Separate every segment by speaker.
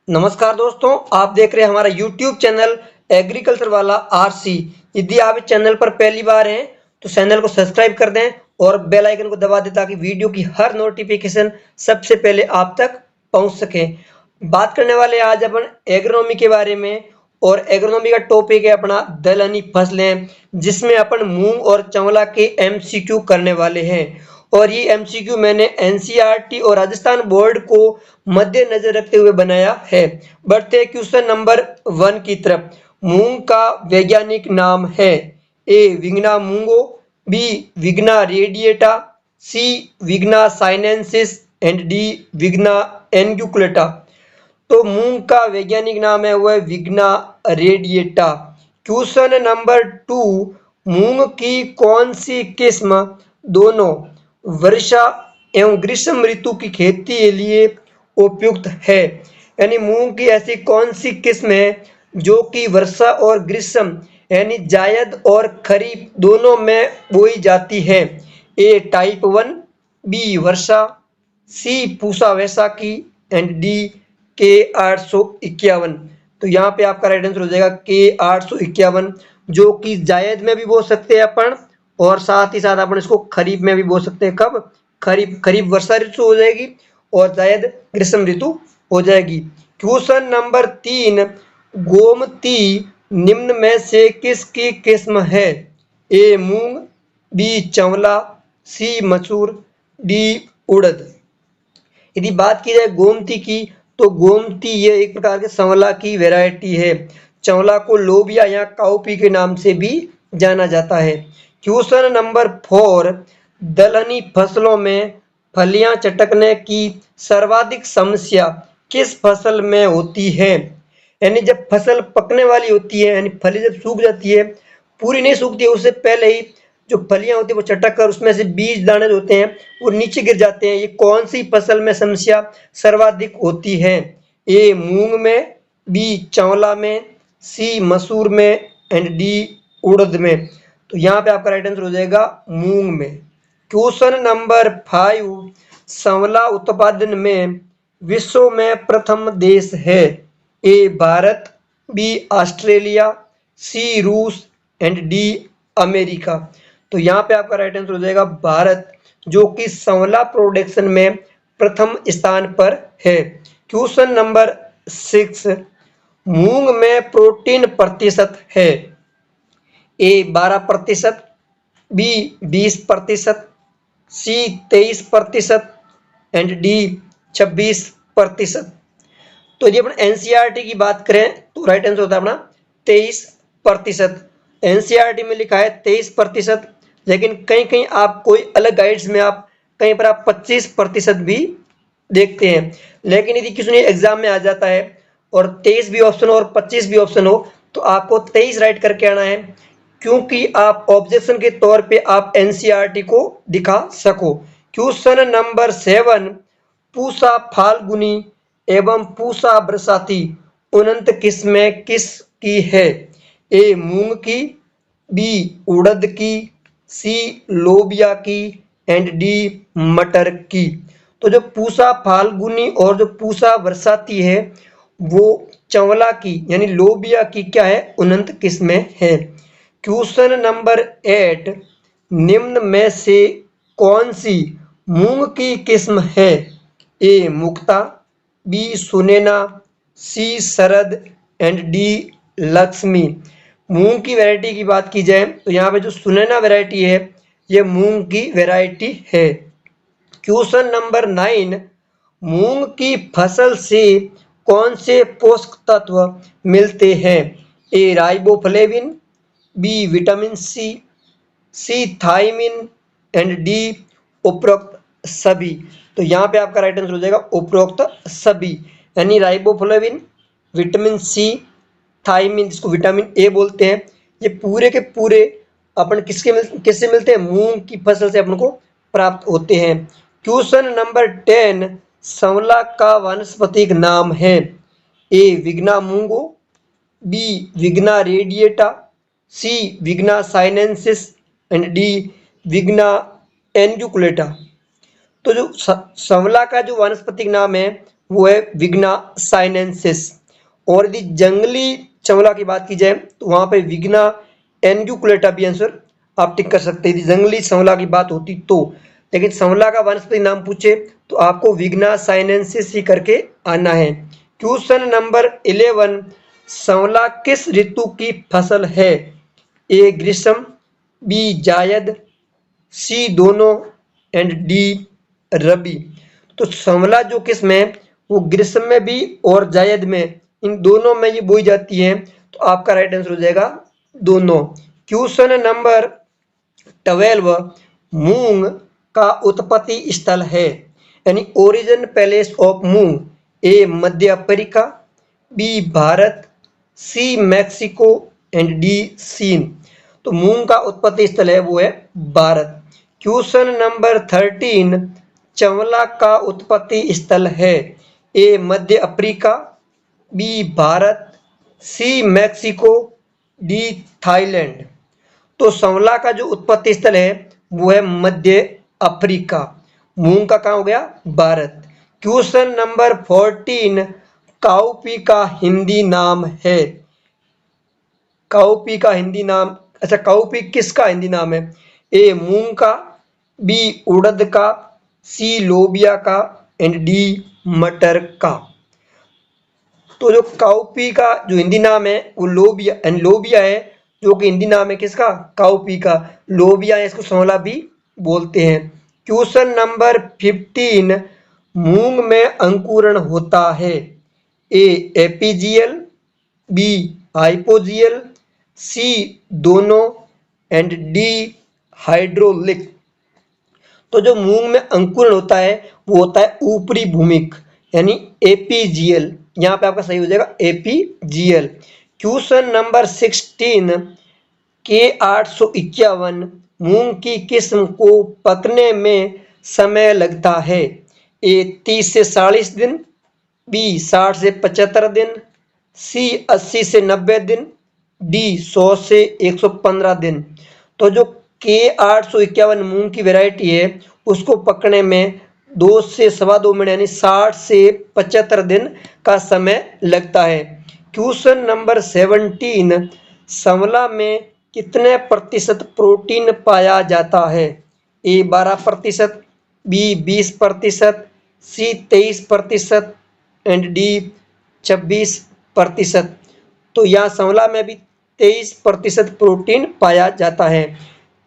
Speaker 1: नमस्कार दोस्तों, आप देख रहे हैं हमारा YouTube चैनल एग्रीकल्चर वाला आरसी। यदि आप इस चैनल पर पहली बार हैं तो चैनल को सब्सक्राइब कर दें और बेल आइकन को दबा दें ताकि वीडियो की हर नोटिफिकेशन सबसे पहले आप तक पहुंच सके। बात करने वाले आज अपन एग्रोनॉमी के बारे में, और एग्रोनॉमी का टॉपिक है अपना दलहनी फसलें, जिसमें अपन मूंग और चंवला के MCQ करने वाले हैं। और ये MCQ मैंने NCERT और राजस्थान बोर्ड को मद्देनजर रखते हुए बनाया है। बढ़ते क्वेश्चन नंबर 1 की तरफ। मूंग का वैज्ञानिक नाम है A Vigna mungo, B Vigna radiata, C Vigna sinensis and D Vigna unguiculata. तो मूंग का वैज्ञानिक नाम है वह विग्ना रेडिएटा। क्वेश्चन नंबर 2, मूंग की कौन सी किस्म दोनों वर्षा एवं ग्रीष्म ऋतु की खेती के लिए उपयुक्त है? यानी मूंग की ऐसी कौन सी किस्म है जो कि वर्षा और ग्रीष्म यानी जायद और खरीफ दोनों में बोई जाती है? A type 1, B Varsha, C Pusa Vaisakhi and D K 851। तो यहाँ पे आपका राइट आंसर हो जाएगा के 851, जो कि जायद में भी बोल सकते हैं अपन, और साथ ही साथ अपन इसको खरीफ में भी बोल सकते हैं। कब? खरीफ। खरीफ वर्षा ऋतु हो जाएगी और जायद ग्रीष्म ऋतु हो जाएगी। क्वेश्चन नंबर 3, गोमती निम्न में से किसकी किस्म है? ए मूंग, बी चंवला, सी मसूर, डी उड़द। यदि बात की जाए गोमती की, तो गोमती ये एक प्रकार के संवला की वैरायटी है। चंवला को लोबिया या काउपी के नाम से भी जाना जाता है। क्वेश्चन नंबर 4, दलहनी फसलों में फलियां चटकने की सर्वाधिक समस्या किस फसल में होती है? यानी जब फसल पकने वाली होती है, यानी फली जब सूख जाती है, पूरी नहीं सूखती है, उससे पहले ही जो फलियां होती है वो चटक कर उसमें से बीज दाने होते हैं वो नीचे गिर जाते हैं। ये कौन सी फसल में समस्या सर्वाधिक होती है? ए मूंग में, बी चंवला में, सी मसूर में एंड डी उड़द में। तो यहाँ पे आपका राइट आंसर हो जाएगा मूंग में। क्वेश्चन नंबर 5, संवला उत्पादन में विश्व में प्रथम देश है? ए भारत, बी ऑस्ट्रेलिया, सी रूस एंड डी अमेरिका। तो यहाँ पे आपका राइट आंसर हो जाएगा भारत, जो कि संवला प्रोडक्शन में प्रथम स्थान पर है। क्वेश्चन नंबर 6, मूंग में प्रोटीन प्रतिशत है? ए 12%, बी 20%, सी 23% एंड डी 26%। तो यदि अपन NCERT की बात करें तो राइट आंसर होता है अपना 23%। NCERT में लिखा है 23%, लेकिन कहीं कहीं आप कोई अलग गाइड्स में आप कहीं पर आप 25% भी देखते हैं। लेकिन यदि किसी ने एग्जाम में आ जाता है और 23 भी ऑप्शन हो और 25 भी ऑप्शन हो, तो आपको 23 राइट करके आना है, क्योंकि आप ऑब्जेक्शन के तौर पे आप NCERT को दिखा सको। क्वेश्चन नंबर 7, पूसा फाल्गुनी एवं पूसा बरसाती उन्नत किस्में किसकी है? ए मूंग की, बी उड़द की, सी लोबिया की एंड डी मटर की। तो जो पूसा फाल्गुनी और जो पूसा बरसाती है वो चंवला की यानी लोबिया की क्या है? उन्नत किस्में है। क्वेश्चन नंबर 8, निम्न में से कौन सी मूंग की किस्म है? A Mukta, B Sunaina, C Sharad and D Lakshmi. मूंग की वैरायटी की बात की जाए तो यहाँ पे जो सुनैना वैरायटी है ये मूंग की वैरायटी है। क्वेश्चन नंबर 9, मूंग की फसल से कौन से पोषक तत्व मिलते हैं? A riboflavin, B vitamin C, C thiamine and D उपरोक्त सभी। तो यहाँ पे आपका राइट आंसर हो जाएगा उपरोक्त सभी, यानी राइबोफ्लेविन, विटामिन सी, थाइमिन जिसको विटामिन ए बोलते हैं, ये पूरे के पूरे अपन किससे मिलते हैं? मूंग की फसल से अपन को प्राप्त होते हैं। क्वेश्चन नंबर 10, संवला का वानस्पतिक नाम है? A Vigna mungo, B Vigna radiata, C Vigna sinensis and D Vigna unguiculata. तो जो संवला का जो वानस्पतिक नाम है वो है विग्ना साइनेंसिस। और यदि जंगली चंवला की बात की जाए तो वहां पे विग्ना एन्ग्युकुलेटा भी आंसर आप टिक कर सकते हैं यदि जंगली संवला की बात होती तो। लेकिन संवला का वनस्पति नाम पूछे तो आपको विग्ना साइनेंसिस ही करके आना है। क्वेश्चन नंबर 11, संवला किस ऋतु की फसल है? ए ग्रीष्म, बी जायद, सी दोनों एंड डी रबी। तो संवला जो किस्म है वो ग्रीष्म में भी और जायद में, इन दोनों में ये बोई जाती है। तो आपका राइट आंसर हो जाएगा दोनों। क्वेश्चन नंबर 12, मूंग का उत्पत्ति स्थल है, यानी origin place of moong. A मध्य Africa, B Bharat, C Mexico and D चीन। तो मूंग का उत्पत्ति स्थल है वो है भारत। क्वेश्चन नंबर 13, चंवला का उत्पत्ति स्थल है? ए मध्य Africa, B Bharat, C Mexico, D Thailand. तो संवला का जो उत्पत्ति स्थल है वो है मध्य अफ्रीका। मूंग का कहाँ हो गया? भारत। क्वेश्चन नंबर 14, काउपी का हिंदी नाम है? काउपी का हिंदी नाम, अच्छा काउपी किसका हिंदी नाम है? ए मूंग का, बी उड़द का, सी लोबिया का एंड डी मटर का। तो जो काउपी का जो हिंदी नाम है वो लोबिया एंड लोबिया है, जो कि हिंदी नाम है किसका? काउपी का। लोबिया है, इसको संवला भी बोलते हैं। क्वेश्चन नंबर 15, मूंग में अंकुरण होता है? ए एपीजियल, बी हाइपोजियल, सी दोनों एंड डी हाइड्रोलिक। तो जो मूंग में अंकुरण होता है वो होता है ऊपरी भूमिक, यानी एपीजियल। यहाँ पे आपका सही हो जाएगा एपीजियल। क्वेश्चन नंबर 16, के 851 मूंग की किस्म को पकने में समय लगता है? ए 30 से 40 दिन, बी 60 से 75 दिन, सी 80 से 90 दिन, डी 100 से 115 दिन। तो जो के 851 मूंग की वैरायटी है उसको पकने में 2 से 2.25 मिनट यानी 60 से 75 दिन का समय लगता है। क्वेश्चन नंबर 17, संवला में कितने प्रतिशत प्रोटीन पाया जाता है? ए 12%, बी 20%, सी 23% एंड डी 26%। तो यहाँ संवला में भी 23% प्रोटीन पाया जाता है।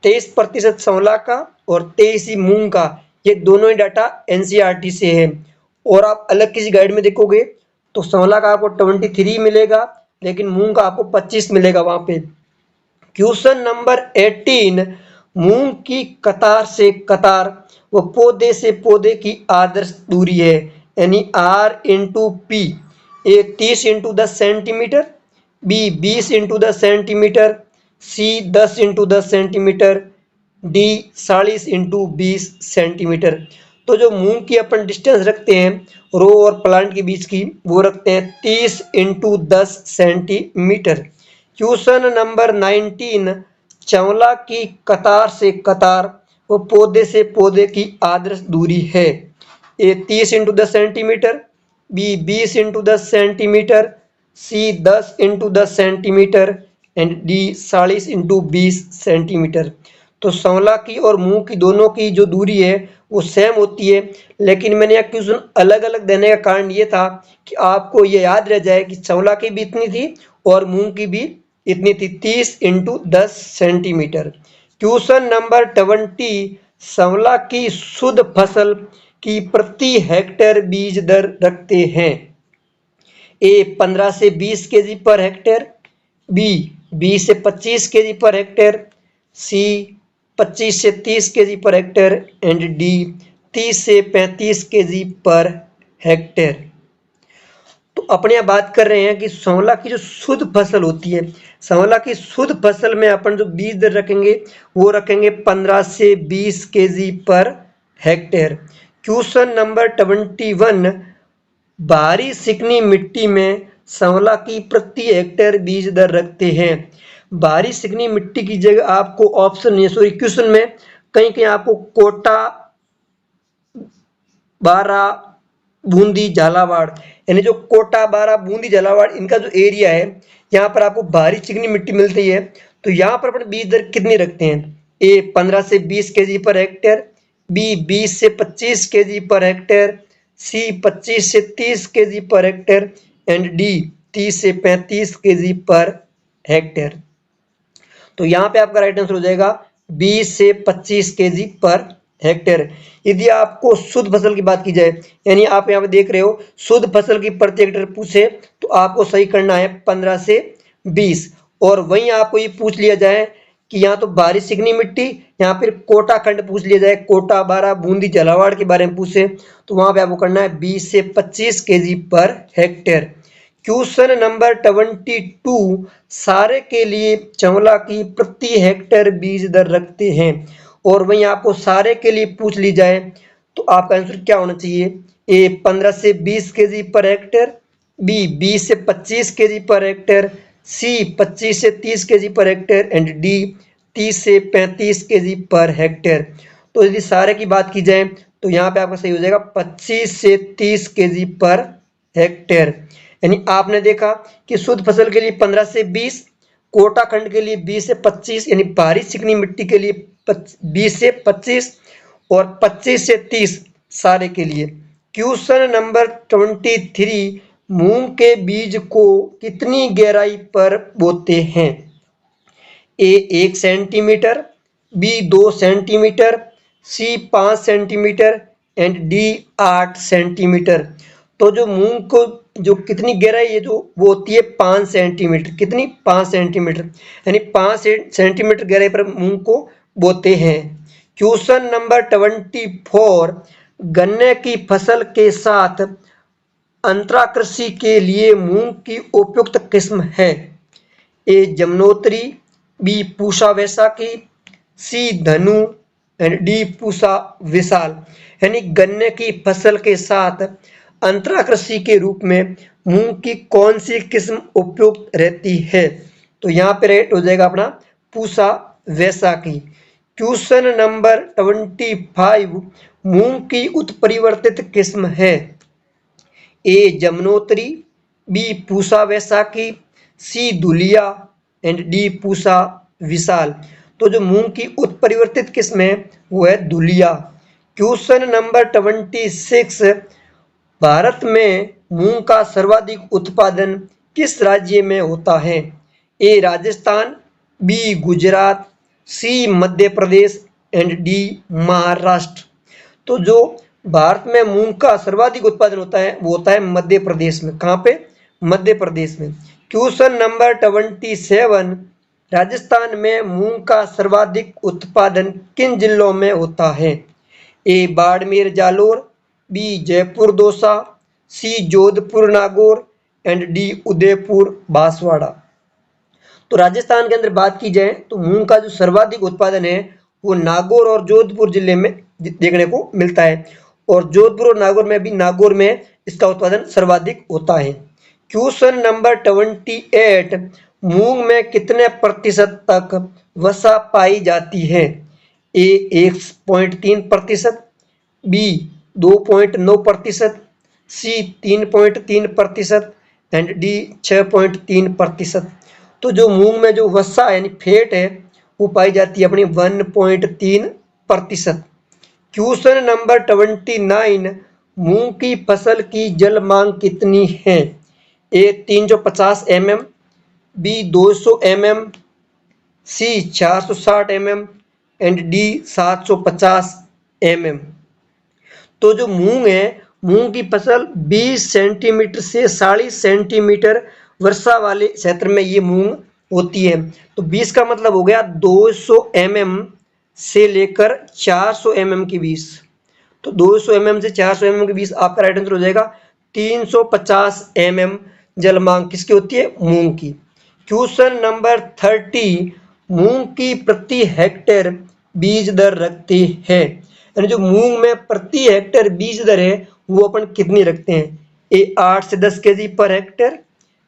Speaker 1: 23% संवला का और 23 ही मूंग का, ये दोनों ही डाटा एनसीईआरटी से है। और आप अलग किसी गाइड में देखोगे तो संवला का आपको 23 मिलेगा, लेकिन मूंग का आपको 25 मिलेगा वहां पे। क्वेश्चन नंबर 18, मूंग की कतार से कतार व पौधे से पौधे की आदर्श दूरी है, यानी R/P। ए 30 × 10 centimetre, B 20 × 10 centimetre, C 10 × 10 centimetre, D 40 × 20 centimetre. तो जो मूंग की अपन डिस्टेंस रखते हैं रो और प्लांट के बीच की, वो रखते हैं 30 × 10 सेंटीमीटर। क्वेश्चन नंबर 19, चंवला की कतार से कतार व पौधे से पौधे की आदर्श दूरी है? A 30 × 10 centimetre, B 20 × 10 centimetre, C 10 × 10 centimetre and D 40 × 20 centimetre. तो संवला की और मूंग की दोनों की जो दूरी है वो सेम होती है, लेकिन मैंने यह क्वेश्चन अलग अलग देने का कारण ये था कि आपको ये याद रह जाए कि संवला की भी इतनी थी और मूंग की भी इतनी थी, 30 × 10 सेंटीमीटर। क्वेश्चन नंबर 20, संवला की शुद्ध फसल की प्रति हेक्टेयर बीज दर रखते हैं? ए 15 से 20 केजी पर हेक्टेयर, बी 20 से 25 केजी पर हेक्टेयर, सी 25 से 30 KG per hectare and D 30 से 35 केजी पर हेक्टेयर। तो अपने यहाँ बात कर रहे हैं कि संवला की जो शुद्ध फसल होती है, संवला की शुद्ध फसल में अपन जो बीज दर रखेंगे वो रखेंगे 15 से 20 KG per hectare. Question number 21, भारी चिकनी मिट्टी में संवला की प्रति हेक्टेयर बीज दर रखते हैं? भारी चिकनी मिट्टी की जगह आपको ऑप्शन नहीं, सॉरी क्वेश्चन में कहीं कहीं आपको कोटा 12 बूंदी झालावाड़, यानी जो कोटा, बारा, बूंदी, झालावाड़ इनका जो एरिया है, यहाँ पर आपको भारी चिकनी मिट्टी मिलती है। तो यहाँ पर अपन बीज दर कितनी रखते हैं? ए 15 से 20 केजी पर हेक्टेयर, बी 20 से 25 केजी पर हेक्टेयर, सी 25 से 30 KG per hectare and D 30 से 35 केजी पर हेक्टेयर। तो यहाँ पे आपका राइट आंसर हो जाएगा 20 से 25 केजी पर हेक्टेयर। यदि आपको शुद्ध फसल की बात की जाए, यानी आप यहाँ पे देख रहे हो शुद्ध फसल की प्रति हेक्टेयर पूछे, तो आपको सही करना है 15 से 20। और वहीं आपको ये पूछ लिया जाए कि यहाँ तो बारिश चिकनी मिट्टी, यहाँ फिर कोटा खंड पूछ लिया जाए, कोटा, बारा, बूंदी, झालावाड़ के बारे में पूछे, तो वहां पे आपको करना है 20 से 25 KG per hectare. Question number 22, सारे के लिए चंवला की प्रति हेक्टेयर बीज दर रखते हैं, और वहीं आपको सारे के लिए पूछ ली जाए तो आपका आंसर क्या होना चाहिए? ए 15 से 20 केजी पर हेक्टेयर, बी 20 से 25 केजी पर हेक्टेयर, सी 25 से 30 KG per hectare and D 30 से 35 केजी पर हेक्टेयर। तो यदि सारे की बात की जाए तो यहाँ पे आपका सही हो जाएगा 25 से 30 केजी पर हेक्टेयर। यानी आपने देखा कि शुद्ध फसल के लिए 15 से 20, कोटा खंड के लिए 20 से 25, यानी भारी चिकनी मिट्टी के लिए 20 से 25 और 25 से 30 सारे के लिए। क्वेश्चन नंबर 23, मूंग के बीज को कितनी गहराई पर बोते हैं? A 1 centimetre, B 2 centimetre, C 5 centimetre and D 8 centimetre. तो जो मूंग को जो कितनी गहराई है जो वो होती है 5 सेंटीमीटर। कितनी? 5 सेंटीमीटर, यानी 5 सेंटीमीटर गहराई पर मूंग को बोते हैं। क्वेश्चन नंबर 24, गन्ने की फसल के साथ अंतरा कृषि के लिए मूंग की उपयुक्त किस्म है? ए जमुनोत्री, बी पूसा वैशाखी, सी धनु एंड डी पूसा विशाल। यानी गन्ने की फसल के साथ अंतरा कृषि के रूप में मूंग की कौन सी किस्म उपयुक्त रहती है? तो यहाँ पे राइट हो जाएगा अपना पूसा वैशाखी। क्वेश्चन नंबर 25, मूंग की उत्परिवर्तित किस्म है? A Jamunotri, B Pusa Vaishakhi, C Dhulia and D Pusa Vishal. तो जो मूंग की उत्परिवर्तित किस्म है वो है धुलिया। क्वेश्चन नंबर 26, भारत में मूंग का सर्वाधिक उत्पादन किस राज्य में होता है? A Rajasthan, B Gujarat, C Madhya Pradesh and D Maharashtra. तो जो भारत में मूंग का सर्वाधिक उत्पादन होता है वो होता है मध्य प्रदेश में। कहाँ पे? मध्य प्रदेश में। क्वेश्चन नंबर 27, राजस्थान में मूंग का सर्वाधिक उत्पादन किन जिलों में होता है? A Barmer Jalore, B Jaipur Dausa, C Jodhpur Nagaur and D Udaipur Banswara. तो राजस्थान के अंदर बात की जाए तो मूंग का जो सर्वाधिक उत्पादन है वो नागौर और जोधपुर जिले में देखने को मिलता है, और जोधपुर और नागौर में भी, नागौर में इसका उत्पादन सर्वाधिक होता है। क्वेश्चन नंबर 28, मूंग में कितने प्रतिशत तक वसा पाई जाती है? ए 1.3%, बी 2.9%, सी 3.3% एंड डी 6.3%। तो जो मूंग में जो वसा यानी फैट है वो पाई जाती है अपनी 1.3%। क्वेश्चन नंबर 29, मूंग की फसल की जल मांग कितनी है? A 350 mm, B 200 mm, C 460 mm and D 750 mm। तो जो मूंग है, मूंग की फसल 20 सेंटीमीटर से 40 सेंटीमीटर वर्षा वाले क्षेत्र में ये मूंग होती है। तो 20 का मतलब हो गया 200 mm से लेकर 400 mm के बीच। तो 200 mm से 400 mm के बीच आपका राइट आंसर हो जाएगा 350 mm जल मांग किसकी होती है? मूंग की। क्वेश्चन नंबर 30, मूंग की प्रति हेक्टेयर बीज दर रखती है? यानी जो मूंग में प्रति हेक्टेयर बीज दर है वो अपन कितनी रखते हैं? ए 8 से 10 केजी पर हेक्टेयर,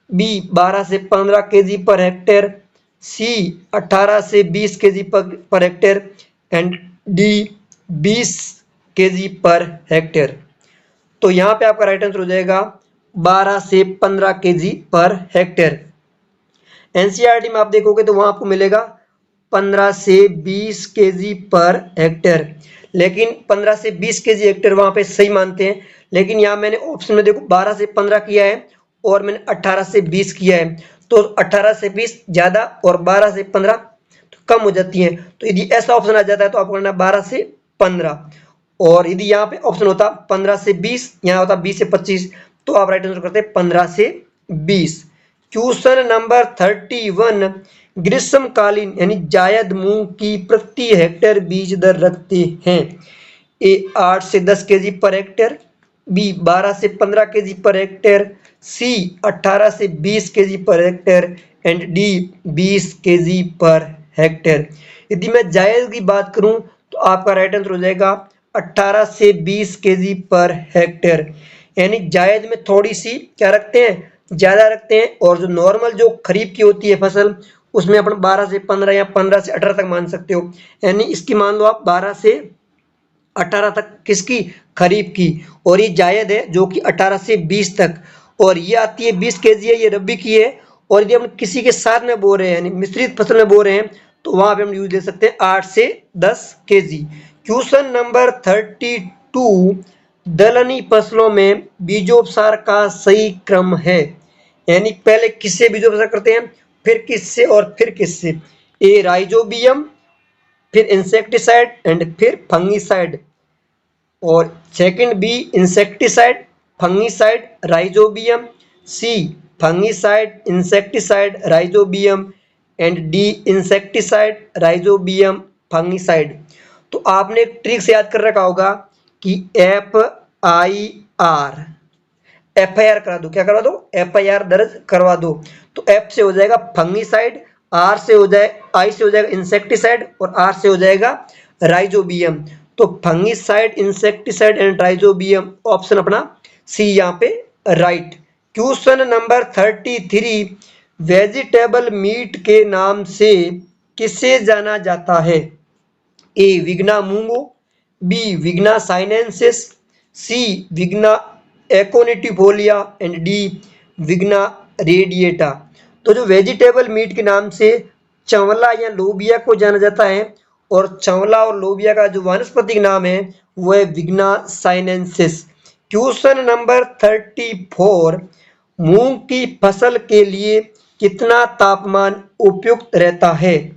Speaker 1: बी 12 से 15 केजी पर हेक्टेयर, सी 18 से 20 KG per hectare and D 20 KG per hectare. तो यहाँ पे आपका राइट आंसर हो जाएगा 12 से 15 केजी पर हेक्टेयर। एनसीईआरटी में आप देखोगे तो वहां आपको मिलेगा 15 से 20 केजी पर हेक्टेयर, लेकिन 15 से 20 केजी हेक्टेयर वहां पे सही मानते हैं, लेकिन यहाँ मैंने ऑप्शन में देखो 12 से 15 किया है और मैंने 18 से 20 किया है, तो 18 से 20 ज्यादा और 12 से 15 तो कम हो जाती है। तो यदि ऐसा ऑप्शन आ जाता है तो आपको करना 12 से 15, और यदि यहाँ पे ऑप्शन होता 15 से 20, यहाँ होता 20 से 25, तो आप राइट आंसर करते 15 से 20। क्वेश्चन नंबर 31, ग्रीष्मकालीन यानी जायद मूंग की प्रति हेक्टेयर बीज दर रखते हैं। ए 8 से 10 केजी पर हेक्टेयर, बी 12 से 15 केजी पर हेक्टेयर, सी 18 से 20 KG per hectare and D 20 KG per hectare. यदि मैं जायद की बात करूं तो आपका राइट आंसर हो जाएगा 18 से 20 केजी पर हेक्टेयर, यानी जायद में थोड़ी सी क्या रखते हैं, ज्यादा रखते हैं, और जो नॉर्मल जो खरीफ की होती है फसल उसमें अपन 12 से 15 या 15 से 18 तक मान सकते हो, यानी इसकी मान लो आप 12 से 18 तक किसकी, खरीफ की, और ये जायद है जो कि 18 से 20 तक, और ये आती है 20 केजी है, ये रबी की है। और यदि हम किसी के साथ में बो रहे हैं यानी मिश्रित फसल में बो रहे हैं तो वहां पे हम यूज ले सकते हैं 8 से 10 केजी। क्वेश्चन नंबर 32, दलहनी फसलों में बीजोपचार का सही क्रम है, यानी पहले किससे बीजोपचार करते हैं, फिर किससे और फिर किससे। ए राइजोबियम, फिर इंसेक्टिसाइड एंड फिर फंगिसाइड, और second B insecticide fungicide rhizobium, C fungicide insecticide rhizobium and D insecticide rhizobium fungicide. तो आपने एक ट्रिक से याद कर रखा होगा कि FIR करा दो, क्या करवा दो, FIR दर्ज करवा दो। तो F से हो जाएगा फंगिसाइड, R से हो जाए, I से हो जाएगा इंसेक्टिसाइड और R से हो जाएगा राइजोबियम। तो fungicide insecticide and rhizobium, option अपना सी यहाँ पे right. Question number 33, vegetable meat के नाम से किसे जाना जाता है। A Vigna mungo, B Vigna sinensis, C Vigna aconitifolia and D Vigna radiata. तो जो वेजिटेबल मीट के नाम से चंवला या लोबिया को जाना जाता है, और चंवला और लोबिया का जो वानस्पतिक नाम है वो है विग्ना साइनेंसिस। क्वेश्चन नंबर 34, मूंग की फसल के लिए कितना तापमान उपयुक्त रहता है।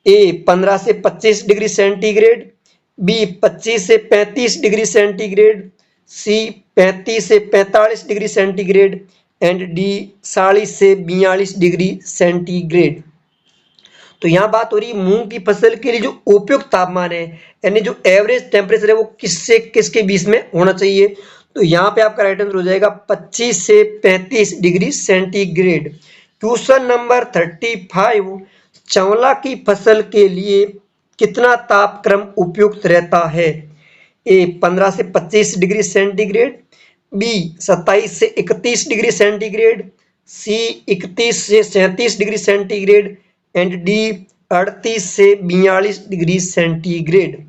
Speaker 1: ए 15 से 25 डिग्री सेंटीग्रेड, बी 25 से 35 डिग्री सेंटीग्रेड, सी 35 से 45 डिग्री सेंटीग्रेड एंड डी 40 से 42 डिग्री सेंटीग्रेड। तो यहाँ बात हो रही है मूंग की फसल के लिए जो उपयुक्त तापमान है, यानी जो एवरेज टेम्परेचर है वो किससे किसके बीच में होना चाहिए। तो यहाँ पे आपका राइट आंसर हो जाएगा 25 से 35 डिग्री सेंटीग्रेड। क्वेश्चन नंबर 35, चंवला की फसल के लिए कितना तापक्रम उपयुक्त रहता है। ए 15 से 25 डिग्री सेंटीग्रेड, बी 27 से 31 डिग्री सेंटीग्रेड, सी 31 से 37 डिग्री सेंटीग्रेड एंड डी 38 से 42 डिग्री सेंटीग्रेड।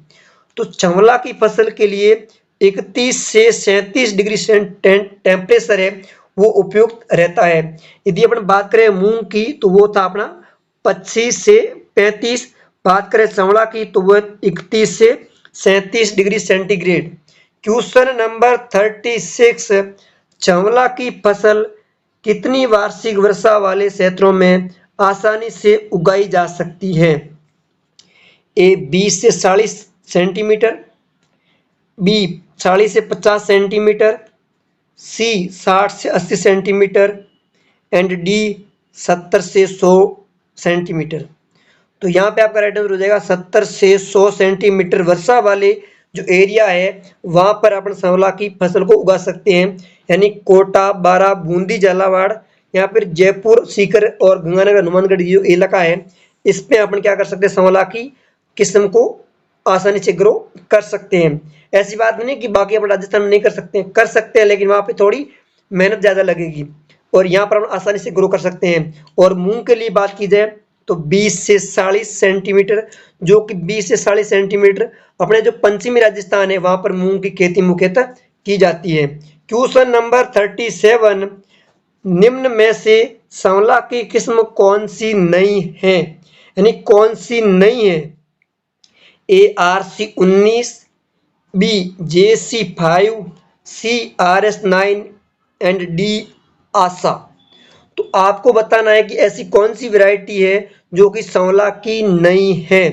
Speaker 1: तो चंवला की फसल के लिए 31 से 37 डिग्री टेम्परेचर है वो उपयुक्त रहता है। यदि अपन बात करें मूंग की तो वो था अपना 25 से 35, बात करें चंवला की तो वो 31 से 37 डिग्री सेंटीग्रेड। क्वेश्चन नंबर 36, चंवला की फसल कितनी वार्षिक वर्षा वाले क्षेत्रों में आसानी से उगाई जा सकती है। ए 20 से 40 सेंटीमीटर, बी 40 से 50 सेंटीमीटर, सी 60 से 80 सेंटीमीटर एंड डी 70 से 100 सेंटीमीटर। तो यहाँ पे आपका राइट आंसर हो जाएगा 70 से 100 सेंटीमीटर वर्षा वाले जो एरिया है वहां पर अपन चंवला की फसल को उगा सकते हैं, यानी कोटा, बारा, बूंदी, झालावाड़, या फिर जयपुर, सीकर और गंगानगर, हनुमानगढ़ जो इलाका है इसमें अपन क्या कर सकते हैं, चंवला की किस्म को आसानी से ग्रो कर सकते हैं। ऐसी बात नहीं कि बाकी अपन राजस्थान में नहीं कर सकते हैं, कर सकते हैं, लेकिन वहां पे थोड़ी मेहनत ज्यादा लगेगी, और यहाँ पर हम आसानी से ग्रो कर सकते हैं। और मूंग के लिए बात की जाए तो 20 से 40 सेंटीमीटर, जो कि 20 से 40 सेंटीमीटर अपने जो पश्चिमी राजस्थान है वहां पर मूंग की खेती मुख्यतः की जाती है। क्वेश्चन नंबर 37, निम्न में से सांवला की किस्म कौन सी नहीं है, यानी कौन सी नहीं है? A RC19, B JC5, C RS9 and D Asha. तो आपको बताना है कि ऐसी कौन सी वैरायटी है जो कि सांवला की नहीं है।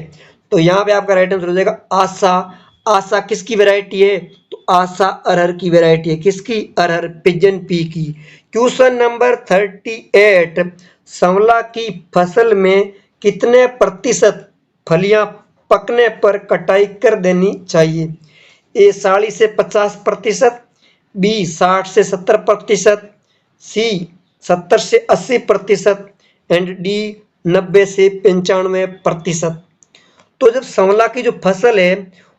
Speaker 1: तो यहाँ पे आपका राइट आंसर हो जाएगा आशा। आशा किसकी वैरायटी है? तो आशा अरहर की वैरायटी है। किसकी? अरहर, पिजन पी की। क्वेश्चन नंबर 38, सांवला की फसल में कितने प्रतिशत फलियां पकने पर कटाई कर देनी चाहिए? ए 40 से 50%, बी 60 से 70%, सी 70 से 80% एंड डी 90 से 95%। तो जब सांवला की जो फसल है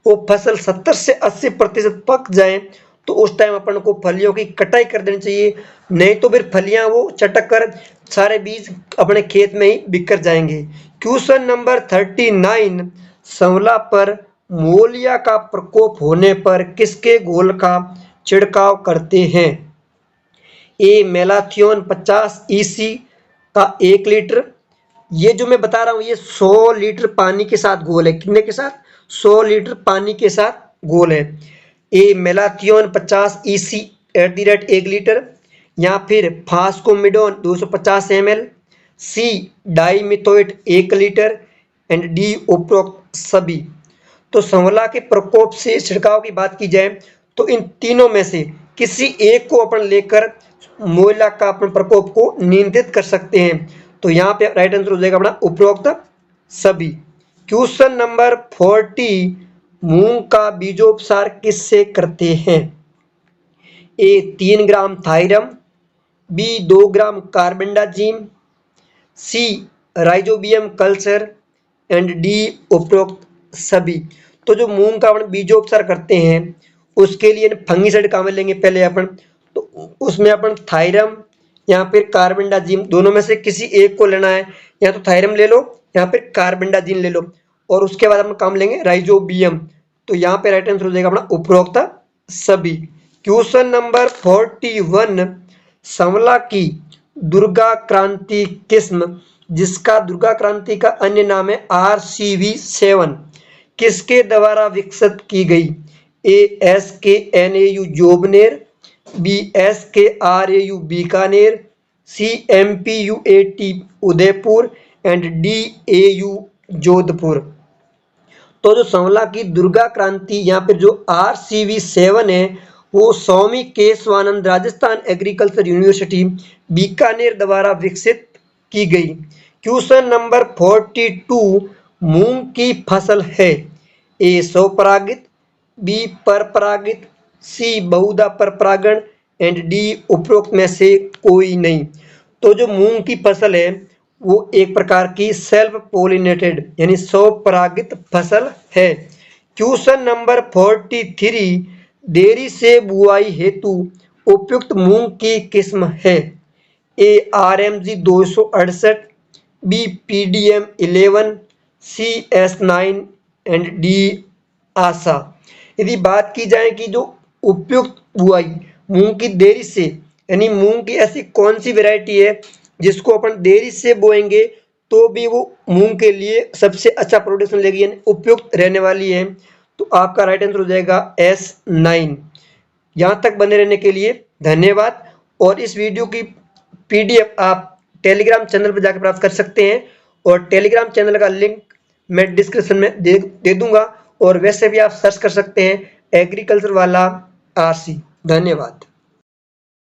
Speaker 1: वो फसल 70 से 80% पक जाए तो उस टाइम अपन को फलियों की कटाई कर देनी चाहिए, नहीं तो फिर फलियां वो चटक कर सारे बीज अपने खेत में ही बिखर जाएंगे। क्वेश्चन नंबर 39, सांवला पर मोलिया का प्रकोप होने पर किसके घोल का छिड़काव करते हैं? ए मेलाथियोन 50 EC का 1 लीटर। ये जो मैं बता रहा हूँ ये 100 लीटर पानी के साथ घोल है। कितने के साथ? 100 लीटर पानी के साथ घोल है। ए मेलाथियोन 50 EC @ 1 लीटर, या फिर phosphamidon 250 ml, C dimethoate 1 litre and D उपरोक्त सभी। तो सांवला के प्रकोप से छिड़काव की बात की जाए तो इन तीनों में से किसी एक को अपन लेकर मोलिया का अपन प्रकोप को नियंत्रित कर सकते हैं। तो यहाँ पे राइट आंसर हो जाएगा अपना उपरोक्त सभी। क्वेश्चन नंबर 40, मूंग का बीजोपचार किससे करते हैं? A 3 gram thiram, B 2 gram carbendazim, C rhizobium culture and D उपरोक्त सभी। तो जो मूंग का अपन बीजोपचार करते हैं उसके लिए फंगिसाइड काम में लेंगे पहले अपन। तो उसमें अपन थायरम या फिर कार्बेंडाजिम दोनों में से किसी एक को लेना है, या तो थायरम ले लो या फिर कार्बेंडाजिम ले लो, और उसके बाद अपन काम लेंगे राइजोबियम। तो यहाँ पे राइट आंसर हो जाएगा अपना उपरोक्त सभी। क्वेश्चन नंबर 41, सांवला की दुर्गा क्रांति किस्म जिसका दुर्गा क्रांति का अन्य नाम है RCV7 किसके द्वारा विकसित की गई? A SKNAU Jobner, B SKRAU Bikaner, C MPUAT Udaipur and D AU Jodhpur. तो जो सांवला की दुर्गा क्रांति यहाँ पे जो RCV7 है वो स्वामी केशवानंद राजस्थान एग्रीकल्चर यूनिवर्सिटी बीकानेर द्वारा विकसित की गई। क्वेश्चन नंबर 42, मूंग की फसल है ए स्वपरागित, बी परपरागित, सी बहुधा परपरागण एंड डी उपरोक्त में से कोई नहीं। तो जो मूंग की फसल है वो एक प्रकार की सेल्फ पोलिनेटेड यानी स्वपरागित फसल है। क्वेश्चन नंबर 43, देरी से बुआई हेतु उपयुक्त मूंग की किस्म है? A RMG 268, B PDM 11, C S9 and D Asha. यदि बात की जाए कि जो उपयुक्त बुआई मूंग की देरी से यानी मूंग की ऐसी कौन सी वैरायटी है जिसको अपन देरी से बोएंगे तो भी वो मूंग के लिए सबसे अच्छा प्रोडक्शन लेगी यानी उपयुक्त रहने वाली है, तो आपका राइट आंसर हो जाएगा S9। यहाँ तक बने रहने के लिए धन्यवाद। और इस वीडियो की PDF आप टेलीग्राम चैनल पर जाकर प्राप्त कर सकते हैं, और टेलीग्राम चैनल का लिंक मैं डिस्क्रिप्शन में दे दूंगा, और वैसे भी आप सर्च कर सकते हैं एग्रीकल्चर वाला RC। धन्यवाद।